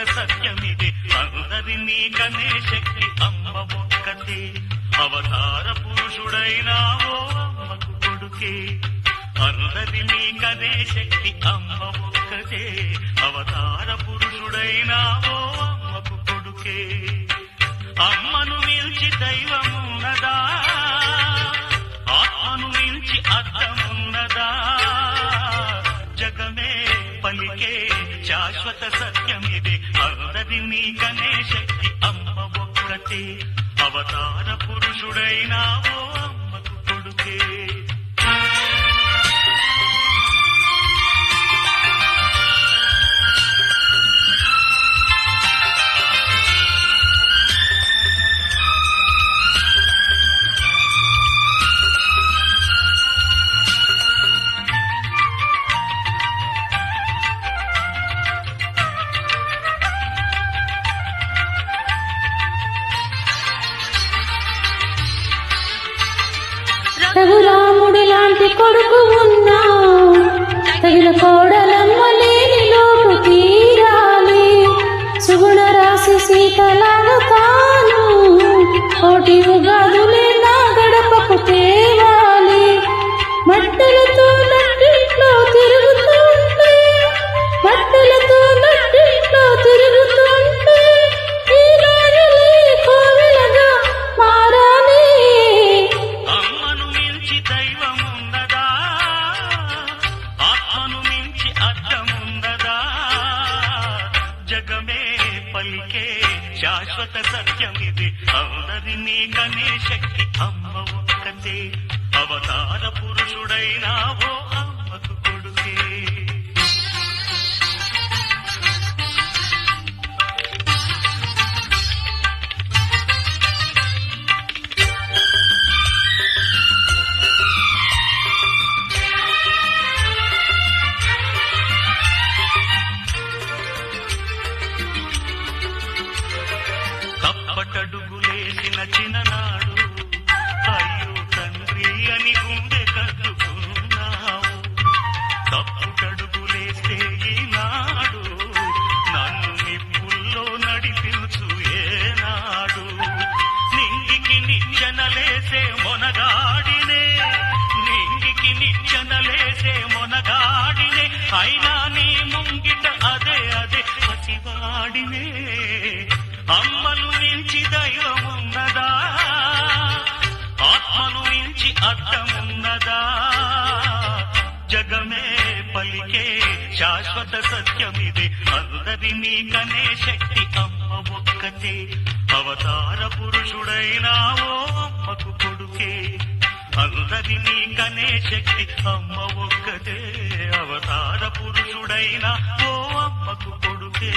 సత్యమిదే అందరినీ కనే శక్తి అమ్మ ఒక్కతే అవతార పురుషుడైనావో అమ్మకు కొడుకే అందరినీ కనే శక్తి అమ్మ ఒక్కతే అవతార పురుషుడైనావో అమ్మకు కొడుకే అమ్మను మిల్చి దైవమున్నదా ఆత్మను మిల్చి అర్థమున్నదా జగమే పలికే శాశ్వత సత్యమిదే అందరినీ కనే శక్తి అమ్మ ఒక్కతే అవతార పురుషుడైనావో అమ్మకు కొడుకే రఘురాముడి లాంటి కొడుకు ఉన్నా తగిన కోడలమ్మ లేని లోటు తీరాలి సుగుణ రాసి సీతలాగా తాను కోటి ఉగాదులే నా గడపకు తేవాలి మట్టెలతో నట్టింట్లో తిరుగుతుంటే మట్టెలతో నట్టింట్లో తిరుగుతుంటే ఈ రాజులే కోవెలగా మారాలి అమ్మను మించి దైవమున్నదా ఆత్మను మించి అర్థమున్నదా జగమే పలికే శాశ్వత సత్యమిది అందరినీ కనే శక్తి అమ్మ ఒక్కతే అవతార పురుషుడైనావో అమ్మకు కొడుకే తప్పటడుగులేసిన చిన్ననాడు అయ్యో తండ్రి అని గుండె కట్టుకున్నావు తప్పుటడుగులేస్తే ఈనాడు నన్ను నిప్పుల్లో నడిపించు ఏనాడు నింగికి నిచ్చెనలేసే మొనగాడినే నింగికి నిచ్చెనలేసే మొనగాడినే అయినా నీ ముంగిట అదే అదే పసివాడినే అమ్మను మించి దైవమున్నదా ఆత్మను మించి అర్థమున్నదా జగమే పలికే శాశ్వత సత్యమిదే అందరినీ కనే శక్తి అమ్మ ఒక్కతే అవతార పురుషుడైనావో అమ్మకు కొడుకే అందరినీ కనే శక్తి అమ్మ ఒక్కతే అవతార పురుషుడైనా ఓ అమ్మకు కొడుకే